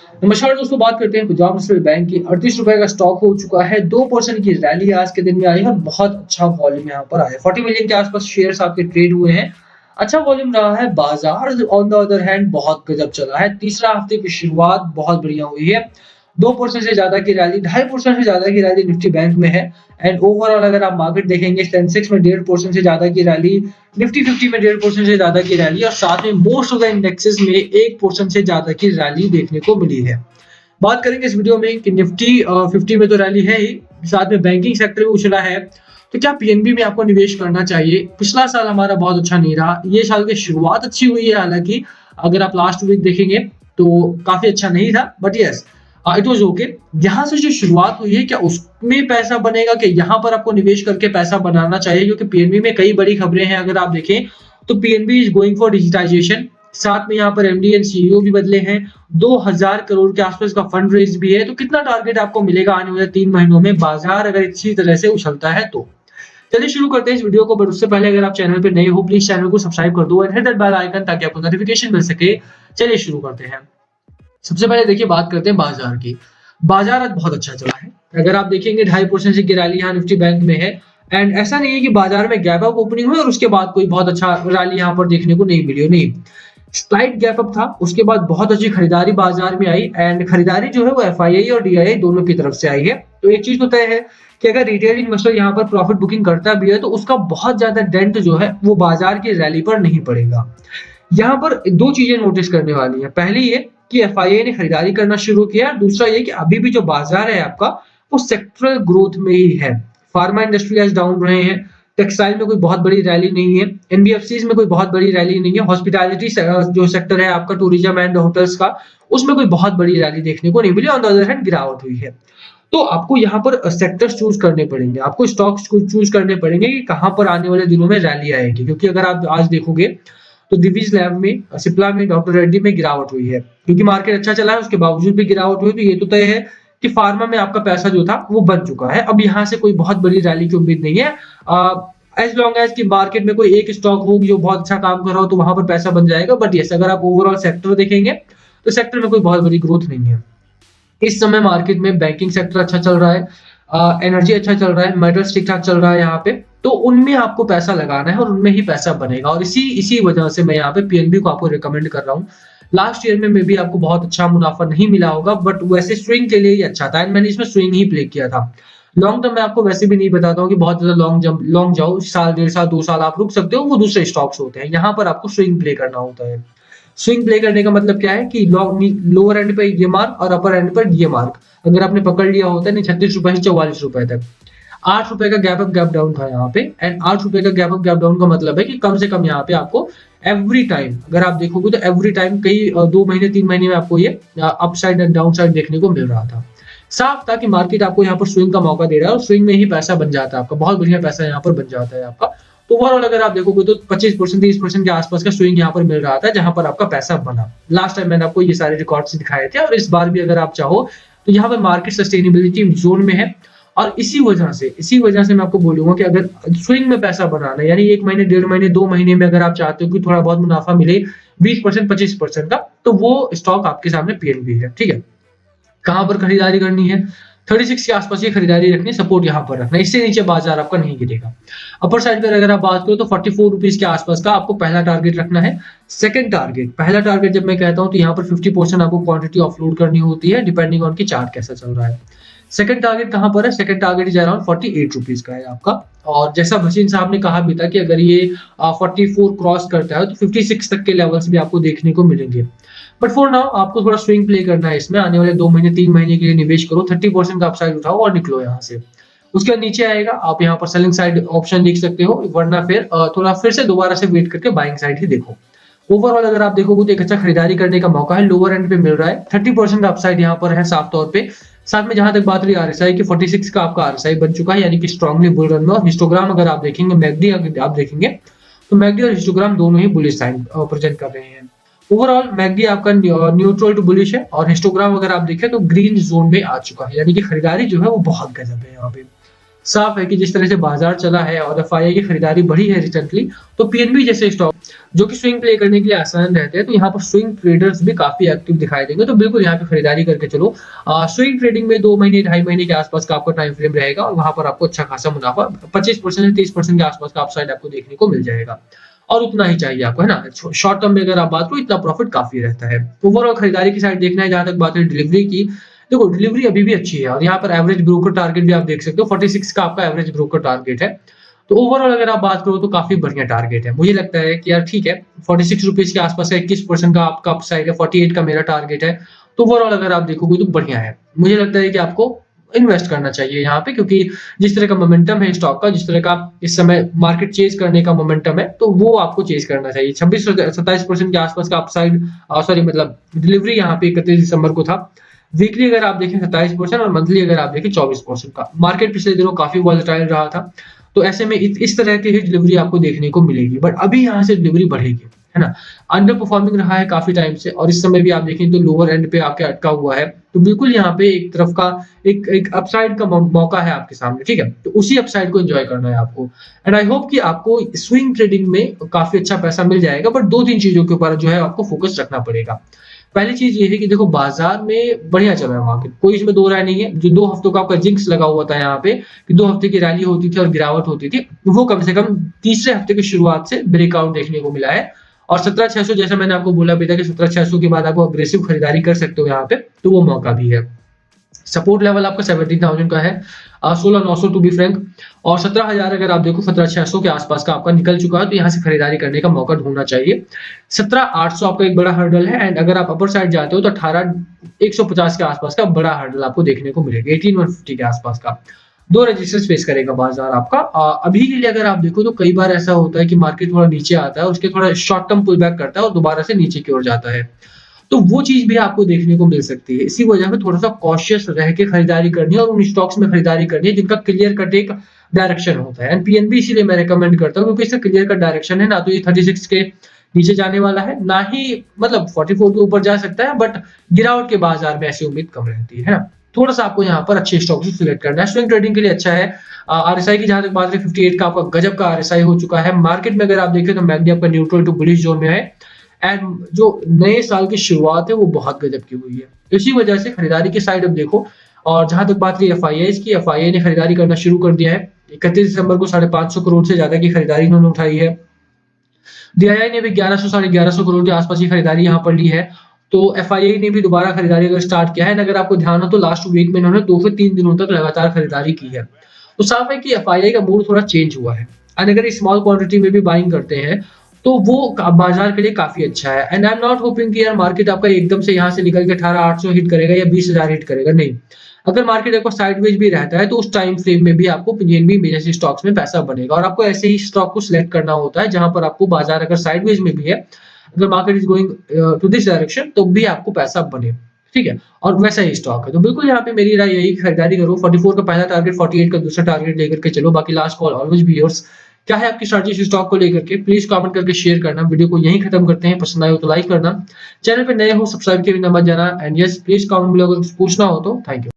नमस्कार दोस्तों, बात करते हैं पंजाब नेशनल बैंक की। 38 रुपए का स्टॉक हो चुका है। 2% की रैली आज के दिन में आई है और बहुत अच्छा वॉल्यूम यहाँ पर आया। 40 मिलियन के आसपास शेयर्स आपके ट्रेड हुए हैं। अच्छा वॉल्यूम रहा है। बाजार ऑन द अदर हैंड बहुत गजब चला है। तीसरा हफ्ते की शुरुआत बहुत बढ़िया हुई है। 2% से ज्यादा की रैली, 2.5% से ज्यादा की रैली निफ्टी बैंक में है। एंड ओवरऑल अगर आप मार्केट देखेंगे, सेंसेक्स में 1.5% से ज्यादा की रैली, निफ्टी 50 में 1.5% से ज्यादा की रैली और साथ में मोस्ट ऑफ द इंडेक्सेस में 1% से ज्यादा की रैली देखने को मिली है। बात करेंगे इस वीडियो में कि निफ्टी 50 में तो रैली है ही, साथ में बैंकिंग सेक्टर भी उछला है। तो क्या पीएनबी में आपको निवेश करना चाहिए? पिछला साल हमारा बहुत अच्छा नहीं रहा। ये साल की शुरुआत अच्छी हुई है, हालांकि अगर आप लास्ट वीक देखेंगे तो काफी अच्छा नहीं था, but yes it was okay. यहाँ से जो शुरुआत हुई है, क्या उसमें पैसा बनेगा? कि यहाँ पर आपको निवेश करके पैसा बनाना चाहिए? क्योंकि पीएनबी में कई बड़ी खबरें हैं। अगर आप देखें तो PNB is going for digitisation, साथ में यहाँ पर एमडी एंड सीईओ भी बदले हैं। 2000 करोड़ के आसपास का फंड रेज भी है। तो कितना टारगेट आपको मिलेगा आने वाले 3 महीनों में, बाजार अगर इसी तरह से उछलता है तो? चलिए शुरू करते हैं इस वीडियो को, बट उससे पहले अगर आप चैनल पे नए हो प्लीज चैनल को सब्सक्राइब कर दो and hit that bell icon ताकि आपको नोटिफिकेशन मिल सके। चलिए शुरू करते हैं। सबसे पहले देखिए, बात करते हैं बाजार की। बाजार आज बहुत अच्छा चला है। अगर आप देखेंगे 2.5% की रैली यहाँ निफ्टी बैंक में है। एंड ऐसा नहीं है कि बाजार में गैप अप ओपनिंग हुई और उसके बाद कोई बहुत अच्छा रैली यहाँ पर देखने को नहीं मिली, नहीं। स्लाइट गैप अप था, उसके बाद बहुत अच्छी खरीदारी बाजार में आई। एंड खरीदारी जो है वो एफआईआई और डीआईआई दोनों की तरफ से आई है। तो एक चीज तो तय है कि अगर रिटेल इन्वेस्टर यहाँ पर प्रॉफिट बुकिंग करता भी है तो उसका बहुत ज्यादा डेंट जो है वो बाजार की रैली पर नहीं पड़ेगा। यहाँ पर दो चीजें नोटिस करने वाली है। पहली ये कि एफआईआई ने खरीदारी करना शुरू किया। दूसरा ये कि अभी भी जो बाजार है आपका वो सेक्टरल ग्रोथ में ही है। फार्मा इंडस्ट्री आज डाउन रहे हैं। टेक्सटाइल में कोई बहुत बड़ी रैली नहीं है। एनबीएफसीज में कोई बहुत बड़ी रैली नहीं है। हॉस्पिटैलिटी जो सेक्टर है आपका, टूरिज्म एंड होटल्स का, उसमें कोई बहुत बड़ी रैली देखने को नहीं मिली। ऑन द अदर हैंड गिरावट हुई है। तो आपको यहाँ पर सेक्टर्स चूज करने पड़ेंगे, आपको स्टॉक्स चूज करने पड़ेंगे कि कहाँ पर आने वाले दिनों में रैली आएगी। क्योंकि अगर आप आज देखोगे तो दिवीज लैब में, सिप्ला में, डॉक्टर रेड्डी में गिरावट हुई है। क्योंकि मार्केट अच्छा चला है उसके बावजूद भी गिरावट हुई। तो ये तो तय है कि फार्मा में आपका पैसा जो था वो बन चुका है। अब यहाँ से कोई बहुत बड़ी रैली की उम्मीद नहीं है। एज लॉन्ग एज कि मार्केट में कोई एक स्टॉक होगी जो बहुत अच्छा काम कर रहा हो तो वहां पर पैसा बन जाएगा। बट यस, अगर आप ओवरऑल सेक्टर देखेंगे तो सेक्टर में कोई बहुत बड़ी ग्रोथ नहीं है। इस समय मार्केट में बैंकिंग सेक्टर अच्छा चल रहा है, एनर्जी अच्छा चल रहा है, मेटल्स ठीक ठाक चल रहा है यहाँ पे। तो उनमें आपको पैसा लगाना है और उनमें ही पैसा बनेगा। और इसी इसी वजह से मैं यहाँ पे पीएनबी को आपको रिकमेंड कर रहा हूँ। लास्ट ईयर में भी आपको बहुत अच्छा मुनाफा नहीं मिला होगा, बट वैसे स्विंग के लिए ही अच्छा था एंड मैंने इसमें स्विंग ही प्ले किया था। लॉन्ग टर्म में आपको वैसे भी नहीं बताता हूँ कि बहुत ज्यादा लॉन्ग जाओ, साल 1.5 साल 2 साल आप रुक सकते हो, वो दूसरे स्टॉक्स होते हैं। यहाँ पर आपको स्विंग प्ले करना होता है। स्विंग प्ले करने का मतलब क्या है कि लोअर एंड पे ये मार्क और अपर एंड पर ये मार्क अगर आपने पकड़ लिया होता है, नहीं 36 रुपए से 44 रुपए तक, 8 रुपए का गैप अप गैप डाउन था यहाँ पे। एंड 8 रुपए का गैप अप गैप डाउन का मतलब है कि कम से कम यहाँ पे आपको एवरी टाइम, अगर आप देखोगे तो एवरी टाइम कई 2 महीने 3 महीने में आपको ये अपसाइड एंड डाउन साइड देखने को मिल रहा था। साफ था कि मार्केट आपको यहाँ पर स्विंग का मौका दे रहा है और स्विंग में ही पैसा बन जाता है आपका, बहुत बढ़िया पैसा यहाँ पर बन जाता है आपका। तो ओवरऑल अगर आप देखोगे तो 25% 30% के आसपास का स्विंग यहाँ पर मिल रहा था जहां पर आपका पैसा बना। लास्ट टाइम मैंने आपको ये सारे रिकॉर्ड्स दिखाए थे और इस बार भी अगर आप चाहो तो यहाँ पर मार्केट सस्टेनेबिलिटी जोन में है। और इसी वजह से मैं आपको बोलूंगा कि अगर स्विंग में पैसा बनाना है, यानी 1 महीने 1.5 महीने 2 महीने में अगर आप चाहते हो कि थोड़ा बहुत मुनाफा मिले 20% 25% का, तो वो स्टॉक आपके सामने पीएनबी है। ठीक है, कहां पर खरीदारी करनी है? 36 के आसपास की खरीदारी रखनी, सपोर्ट यहाँ पर रखना, इससे नीचे बाजार आपका नहीं गिरेगा। अपर साइड पर अगर आप बात करो तो 44 रुपीज के आसपास का आपको पहला टारगेट रखना है। सेकंड टारगेट, पहला टारगेट जब मैं कहता हूं तो यहाँ पर 50% आपको क्वांटिटी ऑफलोड करनी होती है, डिपेंडिंग ऑन की चार्ट कैसा चल रहा है। सेकंड टारगेट कहां पर है? Second target is around 48 rupees का है आपका। और जैसा भसीन साहब ने कहा भी था कि अगर ये 44 क्रॉस करता है तो 56 तक के लेवल्स भी आपको देखने को मिलेंगे। बट फॉर नाउ आपको थोड़ा स्विंग प्ले करना है इसमें। आने वाले 2 महीने 3 महीने के लिए निवेश करो, 30% का अपसाइड उठाओ और निकलो यहाँ से। उसके बाद नीचे आएगा, आप यहाँ पर सेलिंग साइड ऑप्शन देख सकते हो, वरना फिर थोड़ा फिर से दोबारा से वेट करके बाइंग साइड ही देखो। ओवरऑल अगर आप देखोगे तो एक अच्छा खरीदारी करने का मौका है। लोअर एंड पे मिल रहा है, 30% का अपसाइड यहाँ पर है साफ तौर पे। साथ में जहां तक बात रही आरएसआई की, 46 का आपका आरएसआई बन चुका है, यानी कि स्ट्रांगली बुल रन में। और हिस्टोग्राम अगर आप देखेंगे, मैकडी अगर आप देखेंगे तो मैकडी और हिस्टोग्राम दोनों ही बुलिश साइन प्रेजेंट कर रहे हैं। ओवरऑल मैकडी आपका न्यूट्रल टू बुलिश है और हिस्टोग्राम अगर आप देखें तो ग्रीन जोन में आ चुका है, यानी कि खरीदारी जो है वो बहुत गजब है यहाँ पे। साफ है कि जिस तरह से बाजार चला है और एफआईआई की खरीदारी बढ़ी है रिसेंटली, तो पीएनबी जैसे स्टॉक जो कि स्विंग प्ले करने के लिए आसान रहते हैं, तो यहाँ पर स्विंग ट्रेडर्स भी काफी एक्टिव दिखाई देंगे, तो बिल्कुल यहाँ पे खरीदारी करके चलो। स्विंग ट्रेडिंग में 2 महीने 2.5 महीने के आसपास का आपका टाइम फ्रेम रहेगा और वहां पर आपको अच्छा खासा मुनाफा 25% से 30% के आसपास का अपसाइड आपको देखने को मिल जाएगा, और उतना ही चाहिए आपको, है ना। शॉर्ट टर्म में अगर आप बात करो इतना प्रॉफिट काफी रहता है। ओवरऑल खरीदारी की साइड देखना है, जहां तक बात है डिलीवरी की, देखो डिलीवरी अभी भी अच्छी है और यहाँ पर एवरेज ब्रोकर टारगेट भी आप देख सकते हो 46 का आपका एवरेज ब्रोकर टारगेट है। तो ओवरऑल अगर आप बात करो तो काफी बढ़िया टारगेट है। मुझे लगता है कि यार ठीक है, 46 रुपीज के आसपास का 21% का आपका अपसाइड है, 48 का मेरा टारगेट है। तो ओवरऑल अगर आप देखोगे तो बढ़िया है। मुझे लगता है कि आपको इन्वेस्ट करना चाहिए यहाँ पे, क्योंकि जिस तरह का मोमेंटम है स्टॉक का, जिस तरह का इस समय मार्केट चेज करने का मोमेंटम है, तो वो आपको चेज करना चाहिए। 26-27% के आसपास का अपसाइड, सॉरी मतलब डिलीवरी यहाँ पे 31 दिसंबर को था। वीकली अगर आप देखें 27% और मंथली अगर आप देखें 24% का। मार्केट पिछले दिनों काफी वॉलेटाइल रहा था, तो ऐसे में इस तरह की ही डिलीवरी आपको देखने को मिलेगी, बट अभी यहाँ से डिलीवरी बढ़ेगी, है ना। अंडर परफॉर्मिंग रहा है काफी टाइम से और इस समय भी आप देखें तो लोअर एंड पे आके अटका हुआ है, तो बिल्कुल यहाँ पे एक तरफ का एक अपसाइड का मौका है आपके सामने, ठीक है। तो उसी अपसाइड को एंजॉय करना है आपको, एंड आई होप कि आपको स्विंग ट्रेडिंग में काफी अच्छा पैसा मिल जाएगा, बट 2-3 चीजों के ऊपर जो है आपको फोकस रखना पड़ेगा। पहली चीज ये है कि देखो बाजार में बढ़िया चल रहा है मार्केट, कोई इसमें दो राय नहीं है। जो 2 हफ्तों का आपका जिंक्स लगा हुआ था यहाँ पे कि 2 हफ्ते की रैली होती थी और गिरावट होती थी, वो कम से कम तीसरे हफ्ते की शुरुआत से ब्रेकआउट देखने को मिला है। और 17,600 जैसा मैंने आपको बोला भी था कि 17,600 के बाद आप अग्रेसिव खरीदारी कर सकते हो यहाँ पे, तो वो मौका भी है। सपोर्ट लेवल आपका 17,000 का है, 16,900 टू बी फ्रैंक, और 17,000 अगर आप देखो 17,600 के आसपास का आपका निकल चुका है, तो यहाँ से खरीदारी करने का मौका ढूंढना चाहिए। 17,800 आपका एक बड़ा हर्डल है, एंड अगर आप अपर साइड जाते हो तो 18,150 के आसपास का बड़ा हर्डल आपको देखने को मिलेगा, 18,150 के आसपास का। 2 रजिस्टर्स फेस करेगा बाजार आपका। अभी के लिए अगर आप देखो तो कई बार ऐसा होता है कि मार्केट थोड़ा नीचे आता है, उसके थोड़ा शॉर्ट टर्म पुल बैक करता है और दोबारा से नीचे की ओर जाता है, तो वो चीज भी आपको देखने को मिल सकती है। इसी वजह से थोड़ा सा कॉशियस रह के खरीदारी करनी है और उन स्टॉक्स में खरीदारी करनी है जिनका क्लियर कट एक डायरेक्शन होता है। एंड पीएनबी इसीलिए मैं रेकमेंड करता हूँ क्योंकि इसका क्लियर कट डायरेक्शन है, ना तो ये 36 के नीचे जाने वाला है, ना ही मतलब 44 के ऊपर जा सकता है, बट गिरावट के बाजार में ऐसी उम्मीद कम रहती है ना। थोड़ा सा आपको यहाँ पर अच्छे स्टॉक से सिलेक्ट करना है। स्विंग ट्रेडिंग के लिए अच्छा है। आरएसआई की जहां तक बात है 58 का आपका गजब का आरएसआई हो चुका है। मार्केट में अगर आप देखें तो मैकडी आपका न्यूट्रल टू बुलिश जोन में है, एंड जो नए साल की शुरुआत है वो बहुत गजब की हुई है। इसी वजह से खरीदारी की साइड अब देखो। और जहां तक बात रही एफआईआई की, एफआईआई ने खरीदारी करना शुरू कर दिया है। 31 दिसंबर को 550 करोड़ से ज्यादा की खरीदारी इन्होंने उठाई है। डीआईआई ने भी 1100 1150 करोड़ के आसपास की खरीदारी यहाँ पर ली है। तो एफआईआई ने भी दोबारा खरीदारी अगर स्टार्ट किया है, अगर आपको ध्यान हो तो लास्ट वीक में इन्होंने 2 से 3 दिनों तक लगातार खरीदारी की है। तो साफ है कि एफआईआई का मूड थोड़ा चेंज हुआ है, एंड अगर स्मॉल क्वांटिटी में भी बाइंग करते हैं तो वो बाजार के लिए काफी अच्छा है। And I am not hopping कि यार मार्केट आपका एकदम से यहाँ से निकल के 18,800 हिट करेगा या 20,000 हिट करेगा, नहीं। अगर मार्केट आपको साइडवेज भी रहता है तो उस टाइम फ्रेम में भी आपको पीएनबी जैसे स्टॉक्स में पैसा बनेगा, और आपको ऐसे ही स्टॉक को सिलेक्ट करना होता है जहां पर आपको बाजार अगर साइडवेज में भी है, अगर market is going to this direction, तो भी आपको पैसा बने, ठीक है। और वैसा ही स्टॉक है, तो बिल्कुल यहाँ पे मेरी राय यही खरीदारी करो। 44 का पहला टारगेट, 48 का दूसरा टारगेट लेकर के चलो। बाकी last call always be yours. क्या है आपकी स्ट्रैटेजी स्टॉक को लेकर के, प्लीज कमेंट करके शेयर करना। वीडियो को यहीं खत्म करते हैं, पसंद आए हो तो लाइक करना, चैनल पे नए हो सब्सक्राइब के बिना मत जाना, and yes please comment below अगर कुछ पूछना हो तो। Thank you.